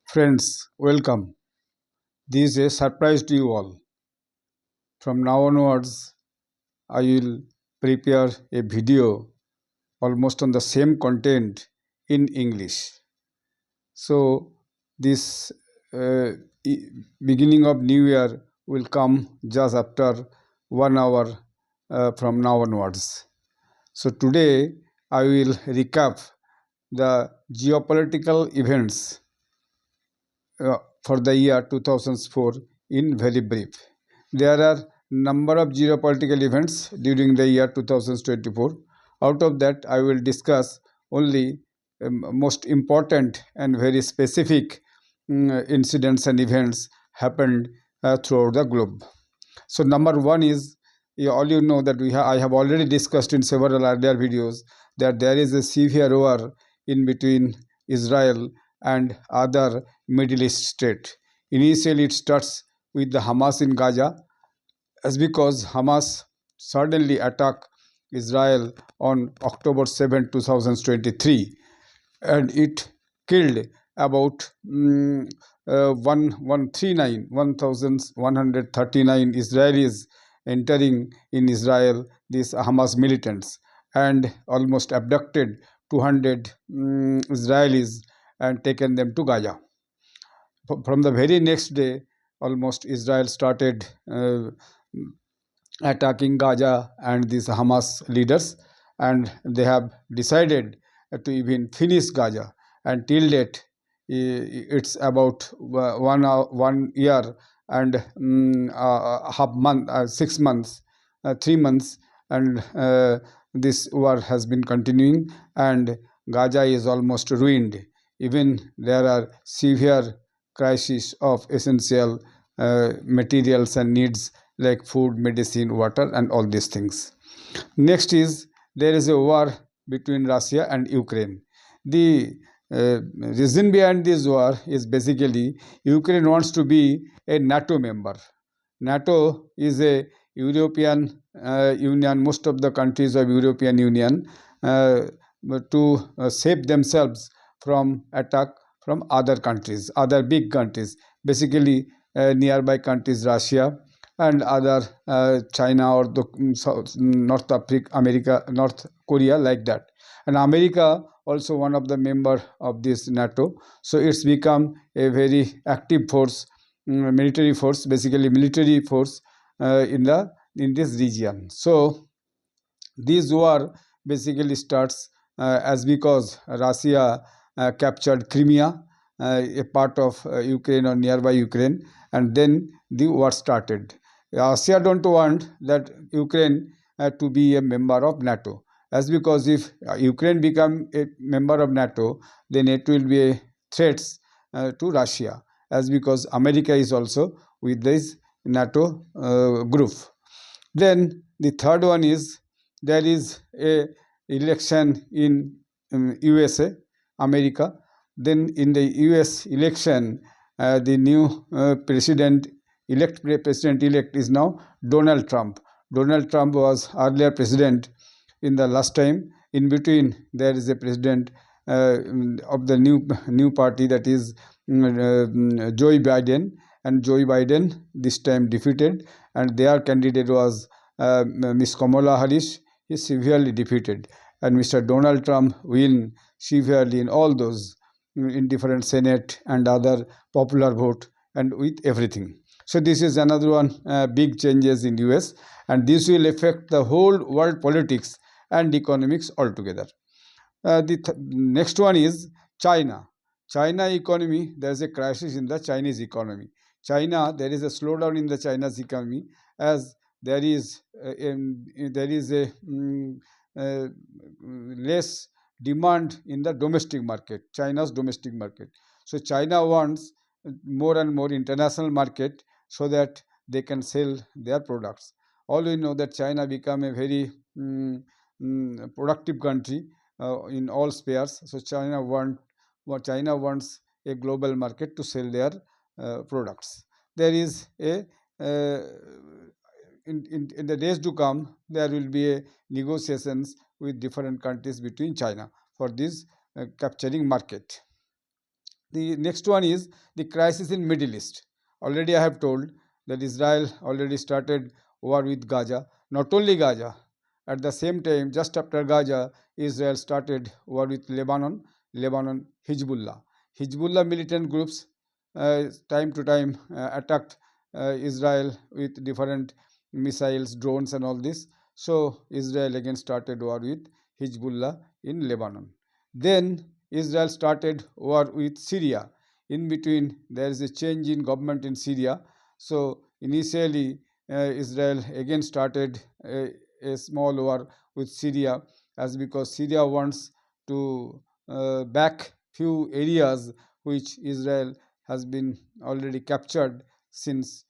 Friends, welcome. This is a surprise to you all. From now onwards, I will prepare a video almost on the same content in English. So, this uh, beginning of New Year will come just after 1 hour from now onwards. So, today I will recap the geopolitical events for the year 2004 in very brief. There are number of geopolitical events during the year 2024. Out of that, I will discuss only most important and very specific incidents and events happened throughout the globe. So number one is, all you know that I have already discussed in several earlier videos that there is a severe war in between Israel and other Middle East state. Initially, it starts with the Hamas in Gaza, as because Hamas suddenly attacked Israel on October 7, 2023, and it killed about 1,139 Israelis entering in Israel, these Hamas militants, and almost abducted 200 Israelis and taken them to Gaza. From the very next day, almost Israel started attacking Gaza and these Hamas leaders, and they have decided to even finish Gaza. And till date, it's about 1 year and half month, 6 months, 3 months, and this war has been continuing, and Gaza is almost ruined. Even there are severe crises of essential materials and needs like food, medicine, water, and all these things. Next is, there is a war between Russia and Ukraine. The reason behind this war is basically Ukraine wants to be a NATO member. NATO is a European Union. Most of the countries of European Union uh, to save themselves from attack from other countries, other big countries, basically nearby countries, Russia and other China or the North Africa, America, North Korea, like that. And America also one of the member of this NATO. So it's become a very active force, military force, basically military force in this region. So this war basically starts as because Russia captured Crimea, a part of Ukraine or nearby Ukraine, and then the war started. Russia don't want that Ukraine to be a member of NATO, as because if Ukraine become a member of NATO, then it will be a threat to Russia, as because America is also with this NATO group. Then the third one is, there is a election in USA, America. Then in the US election, the new president elect is now Donald Trump. Donald Trump was earlier president in the last time. In between, there is a president of the new party, that is Joe Biden, and Joe Biden this time defeated, and their candidate was Ms. Kamala Harris. He is severely defeated, and Mr. Donald Trump win severely in all those, in different Senate and other popular vote, and with everything. So this is another one big changes in US, and this will affect the whole world politics and economics altogether. The next one is China. China economy, there is a crisis in the Chinese economy. China, there is a slowdown in the China's economy, as there is a less demand in the domestic market, China's domestic market. So China wants more and more international market so that they can sell their products. All we know that China become a very productive country in all spheres. So China wants a global market to sell their products. There is a in the days to come, there will be a negotiations with different countries between China for this capturing market. The next one is the crisis in Middle East. Already I have told that Israel already started war with Gaza. Not only Gaza, at the same time, just after Gaza, Israel started war with Lebanon Hezbollah. Hezbollah militant groups time to time attacked Israel with different missiles, drones, and all this. So Israel again started war with Hezbollah in Lebanon. Then Israel started war with Syria. In between, there is a change in government in Syria. So initially, Israel again started a small war with Syria, as because Syria wants to back few areas which Israel has been already captured since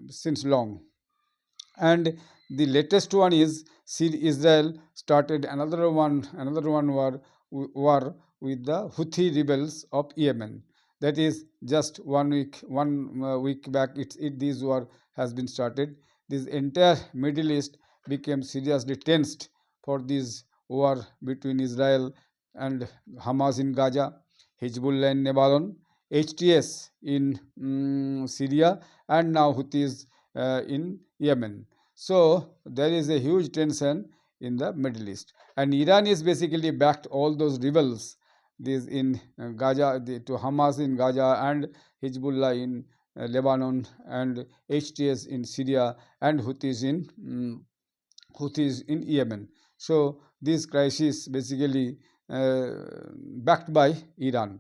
since long. And the latest one is Israel started another one war with the Houthi rebels of Yemen. That is just 1 week back. This war has been started. This entire Middle East became seriously tensed for this war between Israel and Hamas in Gaza, Hezbollah in Lebanon, HTS in Syria, and now Houthis in Yemen. So there is a huge tension in the Middle East, and Iran is basically backed all those rebels, these in Gaza, to Hamas in Gaza and Hezbollah in Lebanon and HTS in Syria and Houthis in Yemen. So this crisis basically uh, backed by Iran,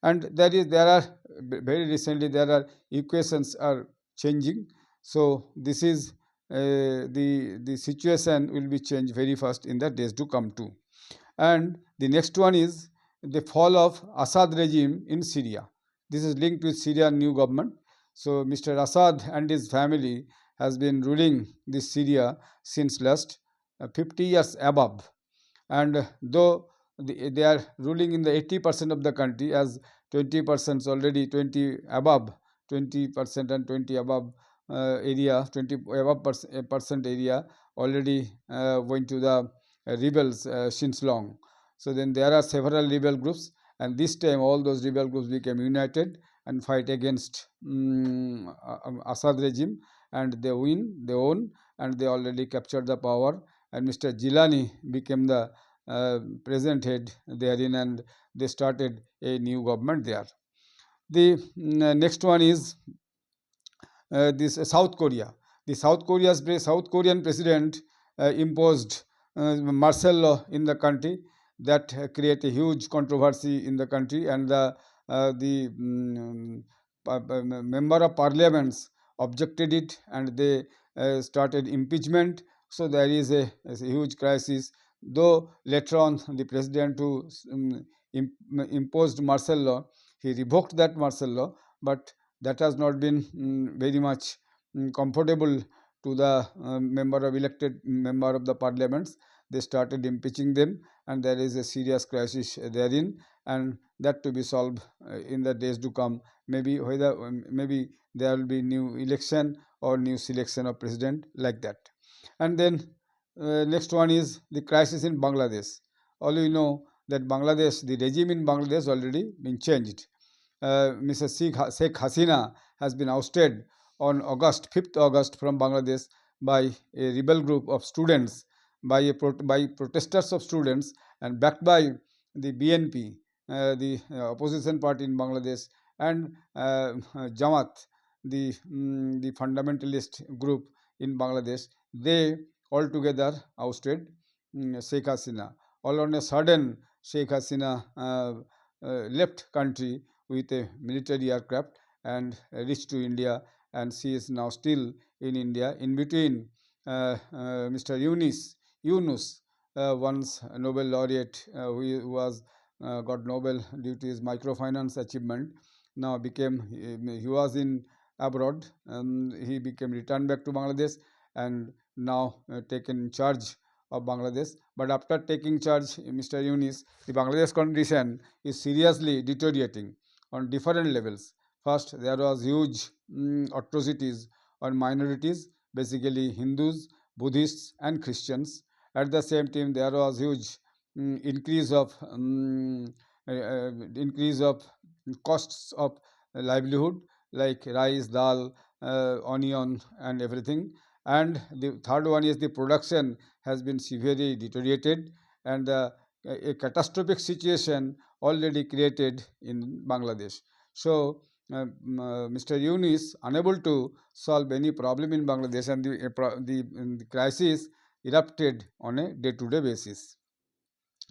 and there are very recently there are equations are changing. So this is the situation will be changed very fast in the days to come too. And the next one is the fall of Assad regime in Syria. This is linked with Syrian new government. So Mr. Assad and his family has been ruling this Syria since last 50 years above. And though they are ruling in the 80% of the country, as 20% already 20 above 20% and 20 above area 20 above percent area already went to the rebels since long. So then there are several rebel groups, and this time all those rebel groups became united and fight against Assad regime, and they won, and they already captured the power, and Mr. Gilani became the present head therein, and they started a new government there. The next one is this South Korea. The South Korean president imposed martial law in the country that create a huge controversy in the country, and the member of parliaments objected it, and they started impeachment. So there is a huge crisis. Though later on the president who imposed martial law, he revoked that martial law, but that has not been very much comfortable to the elected member of the parliaments. They started impeaching them, and there is a serious crisis therein, and that to be solved in the days to come. Maybe there will be new election or new selection of president, like that. And then next one is the crisis in Bangladesh. All you know that Bangladesh, the regime in Bangladesh already been changed. Mrs. Sheikh Hasina has been ousted on 5th August from Bangladesh by a rebel group of students, by protesters of students, and backed by the BNP, the opposition party in Bangladesh, and Jamaat, the fundamentalist group in Bangladesh. They altogether ousted Sheikh Hasina. All on a sudden, Sheikh Hasina left country with a military aircraft and reached to India, and she is now still in India. In between, Mr. Yunus, once a Nobel laureate, who was got Nobel due to his microfinance achievement, now became he was in abroad. He became returned back to Bangladesh, and now taken charge of Bangladesh. But after taking charge, Mr. Yunus, the Bangladesh condition is seriously deteriorating on different levels. First, there was huge atrocities on minorities, basically Hindus, Buddhists, and Christians. At the same time, there was huge increase of increase of costs of livelihood like rice, dal, onion, and everything. And the third one is the production has been severely deteriorated, and a catastrophic situation already created in Bangladesh. So, Mr. Yunus unable to solve any problem in Bangladesh, and the crisis erupted on a day-to-day basis.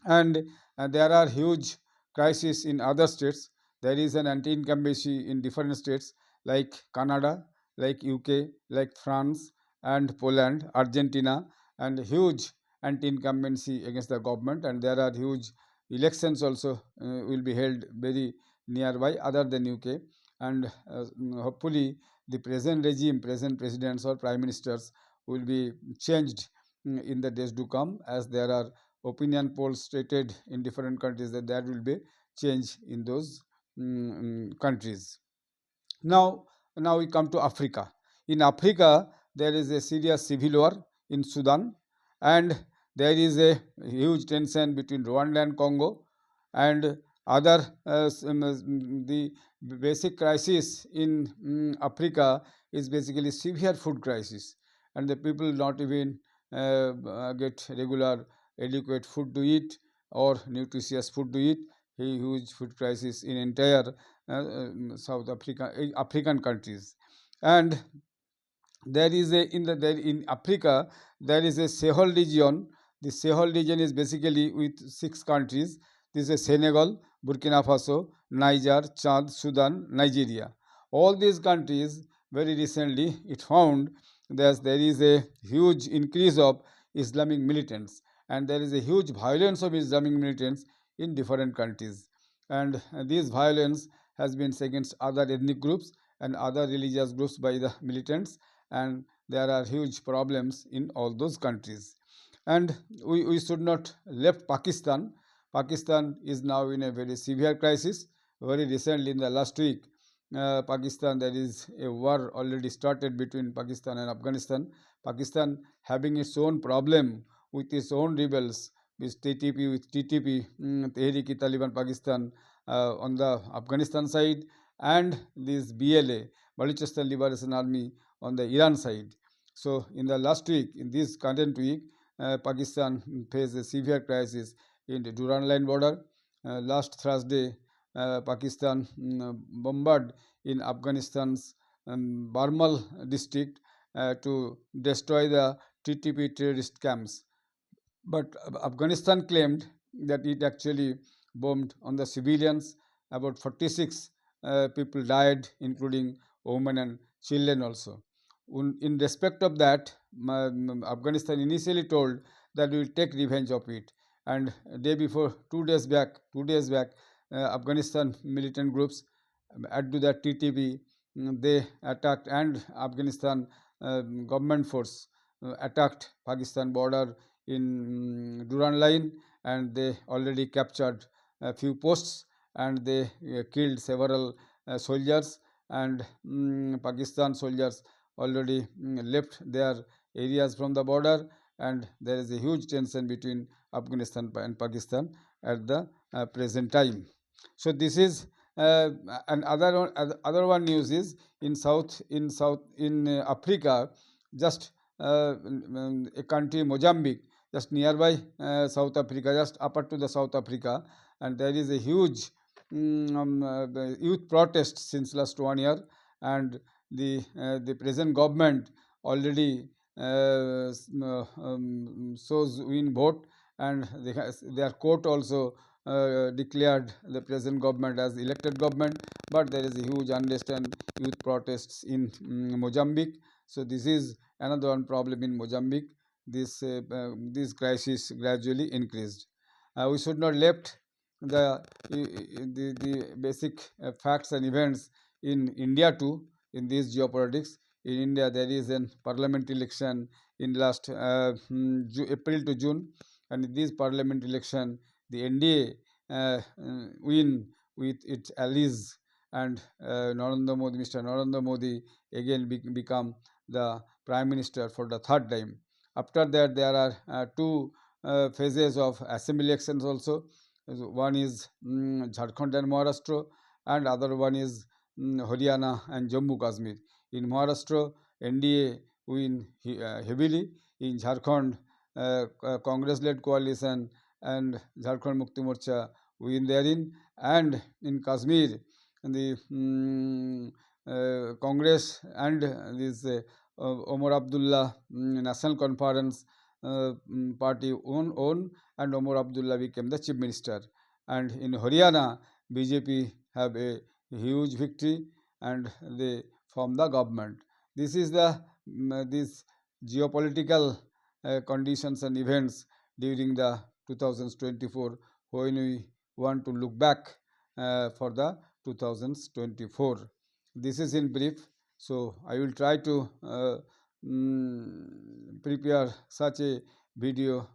And there are huge crises in other states. There is an anti-incumbency in different states like Canada, like UK, like France, and Poland, Argentina, and huge anti-incumbency against the government. And there are huge elections also will be held very nearby, other than UK. And hopefully, the present regime, present presidents or prime ministers will be changed in the days to come, as there are opinion polls stated in different countries that there will be change in those countries. Now, now we come to Africa. In Africa, there is a serious civil war in Sudan, and there is a huge tension between Rwanda and Congo, and other the basic crisis in Africa is basically severe food crisis, and the people not even get regular adequate food to eat or nutritious food to eat. A huge food crisis in entire South Africa, African countries. And there is a there in Africa there is a Sahel region. The Sahel region is basically with six countries. This is Senegal, Burkina Faso, Niger, Chad, Sudan, Nigeria. All these countries very recently it found that there is a huge increase of Islamic militants, and there is a huge violence of Islamic militants in different countries. And this violence has been against other ethnic groups and other religious groups by the militants, and there are huge problems in all those countries. And we should not left Pakistan. Pakistan is now in a very severe crisis. Very recently, in the last week, Pakistan, there is a war already started between Pakistan and Afghanistan. Pakistan having its own problem with its own rebels, with TTP, Tehrik-i-Taliban Pakistan on the Afghanistan side, and this BLA, Balochistan Liberation Army, on the Iran side. So, in the last week, in this current week, Pakistan faced a severe crisis in the Durand Line border. Last Thursday, Pakistan bombarded in Afghanistan's Barmal district to destroy the TTP terrorist camps. But Afghanistan claimed that it actually bombed on the civilians. About 46 people died, including women and children also. In respect of that, Afghanistan initially told that we will take revenge of it. And day before, 2 days back, Afghanistan militant groups add to that TTP, they attacked, and Afghanistan government force attacked Pakistan border in Duran line, and they already captured a few posts, and they killed several soldiers, and Pakistan soldiers already left their areas from the border, and there is a huge tension between Afghanistan and Pakistan at the present time. So this is other one news is in Africa, just a country Mozambique, just nearby South Africa, just upper to the South Africa, and there is a huge youth protest since last 1 year, and the present government already shows win vote, and their court also declared the present government as elected government, but there is a huge unrest and youth protests in Mozambique. So this is another one problem in Mozambique. This crisis gradually increased. We should not left the basic facts and events in India too, in this geopolitics. In India, there is an parliament election in last April to June, and in this parliament election, the NDA win with its allies, and Mr. Narendra Modi again become the prime minister for the third time. After that, there are two phases of assembly elections also. One is Jharkhand and Maharashtra, and other one is Haryana and Jammu Kashmir. In Maharashtra, NDA win heavily. In Jharkhand, Congress-led coalition and Jharkhand Mukti Morcha win therein, and in Kashmir, the Congress and this Omar Abdullah National Conference party own, and Omar Abdullah became the chief minister. And in Haryana, BJP have a huge victory and they form the government. This is the this geopolitical conditions and events during the 2024 when we want to look back for the 2024. This is in brief. So I will try to prepare such a video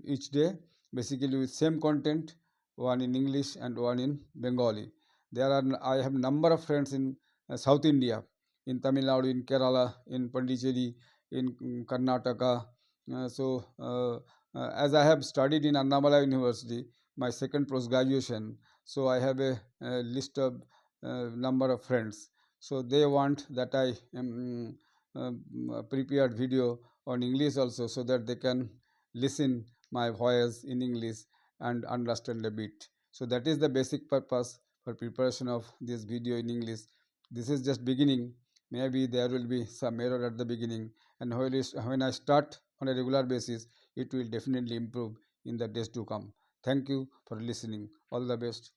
each day, basically with same content, one in English and one in Bengali. I have number of friends in South India, in Tamil Nadu, in Kerala, in Pondicherry, in Karnataka. As I have studied in Annamala University, my second post graduation, so I have a list of number of friends. So they want that I prepared video on English also, so that they can listen my voice in English and understand a bit. So that is the basic purpose for preparation of this video in English. This is just beginning. Maybe there will be some error at the beginning, and when I start on a regular basis, it will definitely improve in the days to come. Thank you for listening. All the best.